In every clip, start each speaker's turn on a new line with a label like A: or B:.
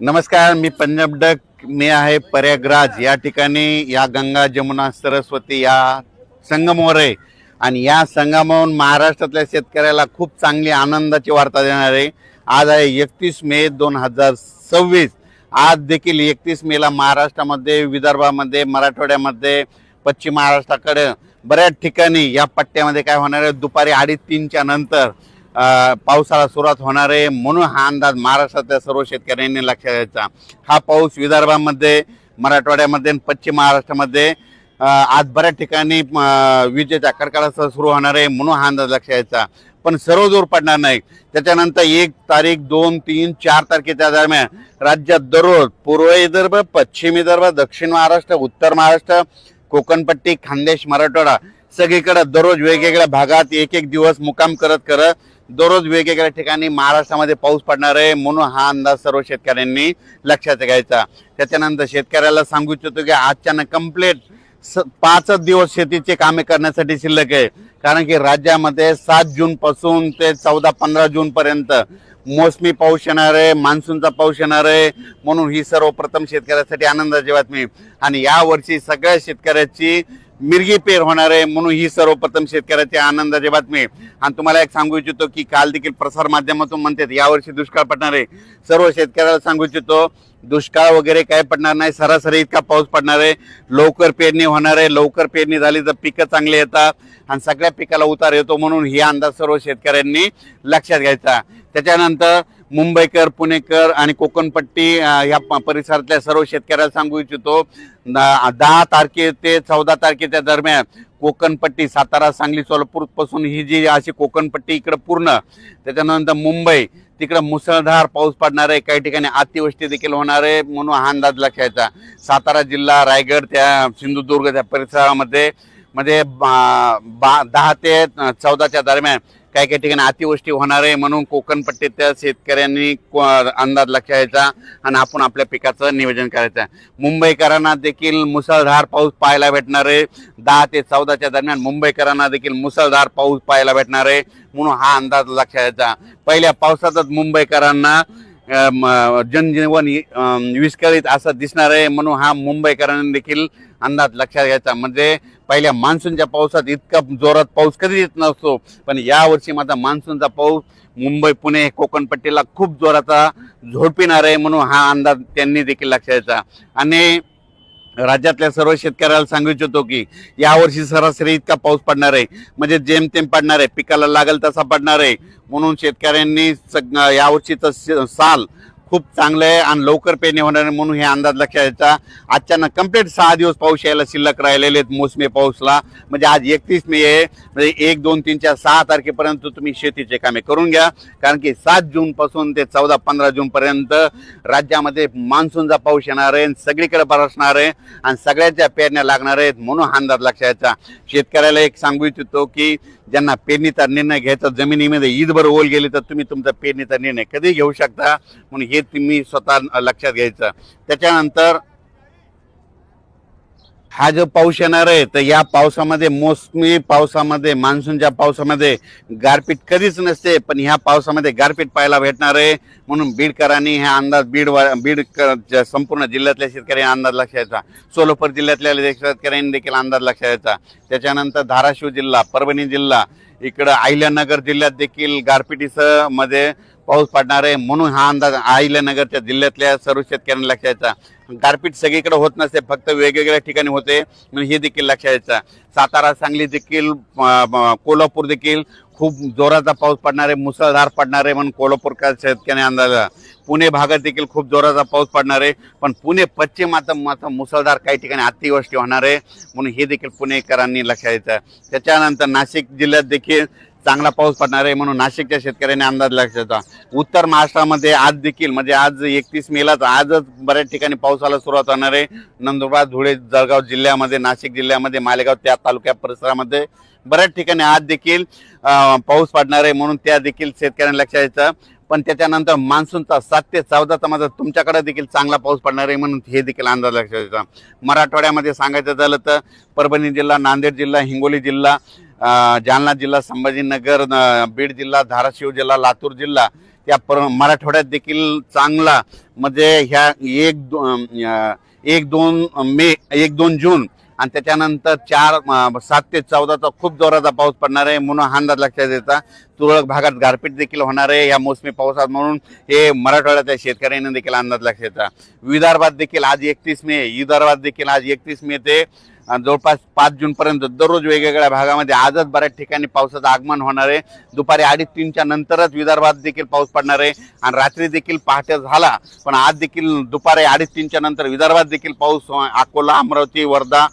A: नमस्कार, मी पंजाब डक. मी आहे प्रयागराज या ठिकाणी. या गंगा जमुना सरस्वती या संगमावर आहे आणि या संगमावरून महाराष्ट्रातल्या शेतकऱ्याला खूप चांगली आनंदाची वार्ता देणार आहे. आज आहे 31 मे 2026. आज देखील 31 मेला महाराष्ट्रामध्ये, विदर्भामध्ये, मराठवाड्यामध्ये, पश्चिम महाराष्ट्राकडे बऱ्याच ठिकाणी या पट्ट्यामध्ये काय होणार आहे, दुपारी 2:30-3च्या नंतर पावसाला सुरुवात होणार आहे. म्हणून हा अंदाज महाराष्ट्रातल्या सर्व शेतकऱ्यांनी लक्षात घ्यायचा. हा पाऊस विदर्भामध्ये, मराठवाड्यामध्ये आणि पश्चिम महाराष्ट्रामध्ये आज बऱ्याच ठिकाणी विजेच्या कडकडाटासह सुरू होणार आहे. म्हणून हा अंदाज लक्षात घ्यायचा. पण सर्व जोर पडणार नाही. त्याच्यानंतर 1 तारीख, 2, 3, 4 तारखेच्या दरम्यान राज्यात दररोज पूर्व विदर्भ, पश्चिम विदर्भ, दक्षिण महाराष्ट्र, उत्तर महाराष्ट्र, कोकणपट्टी, खानदेश, मराठवाडा सगळीकडे दररोज वेगवेगळ्या भागात एक दिवस मुक्काम करत दररोज वेगवेगळ्या ठिकाणी महाराष्ट्रामध्ये पाऊस पडणार आहे. म्हणून हा अंदाज सर्व शेतकऱ्यांनी लक्षात घ्यायचा. त्याच्यानंतर शेतकऱ्याला सांगू इच्छितो की आजच्यानं कंप्लीट 5 दिवस शेतीचे कामे करण्यासाठी शिल्लक आहे. कारण की राज्यामध्ये 7 जून पासून ते 14-15 जून पर्यंत मोसमी पाऊस येणार आहे, मान्सूनचा पाऊस येणार आहे. म्हणून ही सर्वप्रथम शेतकऱ्यासाठी आनंदाची बातमी. आणि यावर्षी सगळ्या शेतकऱ्याची मिरगी पेर होणार आहे. म्हणून ही सर्वप्रथम शेतकऱ्याची आनंदाची बातमी. आणि तुम्हाला एक सांगू इच्छितो की काल देखील प्रसार माध्यमातून म्हणतात यावर्षी दुष्काळ पडणार आहे. सर्व शेतकऱ्याला सांगू इच्छितो दुष्काळ वगैरे काय पडणार नाही. सरासरी इतका पाऊस पडणार आहे. लवकर पेरणी होणार आहे. लवकर पेरणी झाली तर पिकं चांगली येतात आणि सगळ्या पिकाला उतार येतो. म्हणून ही अंदाज सर्व शेतकऱ्यांनी लक्षात घ्यायचा. त्याच्यानंतर मुंबईकर, पुणेकर आणि कोकणपट्टी या परिसरातल्या सर्व शेतकऱ्याला सांगू इच्छितो 10 तारखे ते 14 तारखेच्या दरम्यान कोकणपट्टी, सातारा, सांगली, सोलापूर पासून ही जी अशी कोकणपट्टी इकडे पूर्ण, त्याच्यानंतर मुंबई तिकडे मुसळधार पाऊस पडणार आहे. काही ठिकाणी अतिवृष्टी देखील होणार आहे. म्हणून हा अंदाज लक्षायचा. सातारा जिल्हा, रायगड, त्या सिंधुदुर्ग त्या परिसरामध्ये 10 ते 14च्या दरम्यान काही ठिकाणी अतिवृष्टी होणार आहे. म्हणून कोकणपट्टीच्या शेतकऱ्यांनी अंदाज लक्षात घ्यायचा आणि आपण आपल्या पिकाचं नियोजन करायचं. मुंबईकरांना देखील मुसळधार पाऊस पाहायला भेटणार आहे. 10 ते 14च्या दरम्यान मुंबईकरांना देखील मुसळधार पाऊस पाहायला भेटणार आहे. म्हणून हा अंदाज लक्षात घ्यायचा. पहिल्या पावसातच मुंबईकरांना जनजीवन विस्कळीत असं दिसणार आहे. म्हणून हा मुंबईकरांनी देखील अंदाज लक्षात घ्यायचा. म्हणजे पहिल्या मान्सूनच्या पावसात इतका जोरात पाऊस कधी येत नसतो, पण यावर्षी मात्र मान्सूनचा पाऊस मुंबई, पुणे, कोकणपट्टीला खूप जोराचा झोडपिणार आहे. म्हणून हा अंदाज त्यांनी देखील लक्षात घ्यायचा. आणि राज्यातल्या सर्व शेतकऱ्याला सांगू इच्छितो की यावर्षी सरासरी इतका पाऊस पडणार आहे. म्हणजे जेमतेम पडणार आहे, पिकाला लागेल तसा पडणार आहे. म्हणून शेतकऱ्यांनी यावर्षीचं साल खूप चांगलं आहे आणि लवकर पेरणी होणार आहे. म्हणून हे अंदाज लक्षात घ्यायचा. आजच्यानं कंप्लीट 6 दिवस पाऊस यायला शिल्लक राहिलेले आहेत मोसमी पाऊसला. म्हणजे आज 31 मे आहे. म्हणजे 1, 2, 3, 4, 6 तारखेपर्यंत तुम्ही शेतीचे कामे करून घ्या. कारण की 7 जून पासून ते 14-15 जून पर्यंत राज्यामध्ये मान्सूनचा पाऊस येणार आहे, सगळीकडे बरसणार आहे आणि सगळ्याच्या पेरण्या लागणार आहेत. म्हणून हा अंदाज लक्षात घ्यायचा. शेतकऱ्याला एक सांगू इच्छितो की ज्यांना पेरणीचा निर्णय घ्यायचा, जमिनीमध्ये ईदभर ओल गेली तर तुम्ही तुमचा पेरणीचा निर्णय कधी घेऊ शकता. म्हणून हे तुम्ही स्वतः लक्षात घ्यायचं. त्याच्यानंतर हा जो पाऊस येणार आहे तर या पावसामध्ये, मोसमी पावसामध्ये, मान्सूनच्या पावसामध्ये गारपीट कधीच नसते, पण ह्या पावसामध्ये गारपीट पाहायला भेटणार आहे. म्हणून बीडकरांनी हा अंदाज बीड संपूर्ण जिल्ह्यातल्या शेतकऱ्यांनी अंदाज लक्षात घ्यायचा. सोलापूर जिल्ह्यातल्या शेतकऱ्यांनी देखील अंदाज लक्षात घ्यायचा. त्याच्यानंतर धाराशिव जिल्हा, परभणी जिल्हा, इकडं अहिल्यानगर जिल्ह्यात देखील गारपिटीसह मध्ये पाऊस पडणार आहे. म्हणून हा अंदाज अहिल्यानगरच्या जिल्ह्यातल्या सर्व शेतकऱ्यांना लक्षात घ्यायचा. गारपीट सगळीकडे होत नसते, फक्त वेगवेगळ्या ठिकाणी होते. म्हणून हे देखील लक्षात घ्यायचं. सातारा, सांगली देखील, कोल्हापूर देखील खूप जोराचा पाऊस पडणार आहे, मुसळधार पडणार आहे. म्हणून कोल्हापूरच्या शेतकऱ्यांनी अंदाज. पुणे भागात देखील खूप जोराचा पाऊस पडणार आहे. पण पुणे पश्चिमात मात्र मुसळधार काही ठिकाणी अतिवृष्टी होणार आहे. म्हणून हे देखील पुणेकरांनी लक्षात घ्यायचं. त्याच्यानंतर नाशिक जिल्ह्यात देखील चांगला पाऊस पडणार आहे. म्हणून नाशिकच्या शेतकऱ्यांनी अंदाज लक्षात घ्यायचा. उत्तर महाराष्ट्रामध्ये आज देखील, म्हणजे आज 31 मेलाच आजच बऱ्याच ठिकाणी पावसाला सुरुवात होणार आहे. नंदुरबार, धुळे, जळगाव जिल्ह्यामध्ये, नाशिक जिल्ह्यामध्ये, मालेगाव त्या तालुक्या परिसरामध्ये बऱ्याच ठिकाणी आज देखील पाऊस पडणार आहे. म्हणून त्या देखील शेतकऱ्यांनी लक्षात घ्यायचं. पण त्याच्यानंतर मान्सूनचा 7 ते 14चा मात्र तुमच्याकडे देखील चांगला पाऊस पडणार आहे. म्हणून हे देखील अंदाज लक्षात घ्यायचा. मराठवाड्यामध्ये सांगायचं झालं तर परभणी जिल्हा, नांदेड जिल्हा, हिंगोली जिल्हा, जालना जिल्हा, संभाजीनगर, बीड जिल्हा, धाराशिव जिल्हा, लातूर जिल्हा मराठवाड्यात देखील चांगला म्हणजे ह्या 1-2 जून आणि त्याच्यानंतर 7 ते 14चा खूप जोराचा पाऊस पडणार आहे म्हणून हा अंदाज लक्षात येता. तुरळक भागात गारपीट देखील होणार आहे या मोसमी पावसात म्हणून हे मराठवाड्याच्या शेतकऱ्यांना देखील अंदाज लक्षात येता. विदर्भात देखील आज 31 मे ते जवळपास 5 जून पर्यंत दररोज वेगवेगळ्या भागामध्ये आजच बऱ्याच ठिकाणी पावसाचं आगमन होणार आहे. दुपारी 2:30-3च्या नंतरच विदर्भात देखील पाऊस पडणार आहे आणि रात्री देखील पहाटे झाला पण आज देखील दुपारी 2:30-3च्या नंतर विदर्भात देखील पाऊस अकोला, अमरावती, वर्धा,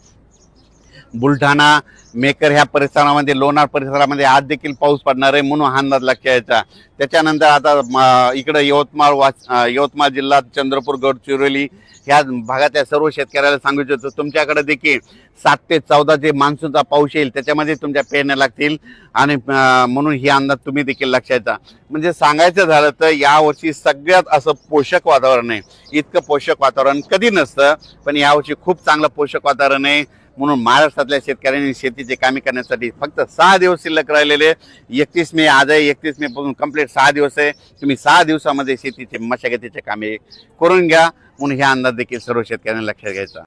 A: बुलढाणा, मेकर ह्या परिसरामध्ये, लोणार परिसरामध्ये आज देखील पाऊस पडणार आहे म्हणून हा अंदाज लक्षात यायचा. त्याच्यानंतर आता इकडे यवतमाळ जिल्हा, चंद्रपूर, गडचिरोली ह्या भागातल्या सर्व शेतकऱ्याला सांगू इच्छितो तुमच्याकडे देखील 7 ते 14 जे मान्सूनचा पाऊस येईल त्याच्यामध्ये तुमच्या पेरण्या लागतील आणि म्हणून ही अंदाज तुम्ही देखील लक्षात. म्हणजे सांगायचं झालं तर यावर्षी सगळ्यात असं पोषक वातावरण आहे. इतकं पोषक वातावरण कधी नसतं पण यावर्षी खूप चांगलं पोषक वातावरण आहे म्हणून महाराष्ट्रातल्या शेतकऱ्यांनी शेतीचे कामे करण्यासाठी फक्त 6 दिवस शिल्लक राहिलेले. 31 मे आज आहे. 31 मे पासून कंप्लीट 6 दिवस आहे. तुम्ही 6 दिवसामध्ये शेतीचे मशागतीचे कामे करून घ्या म्हणून हे अंदाज देखील सर्व शेतकऱ्यांनी लक्षात घ्यायचा.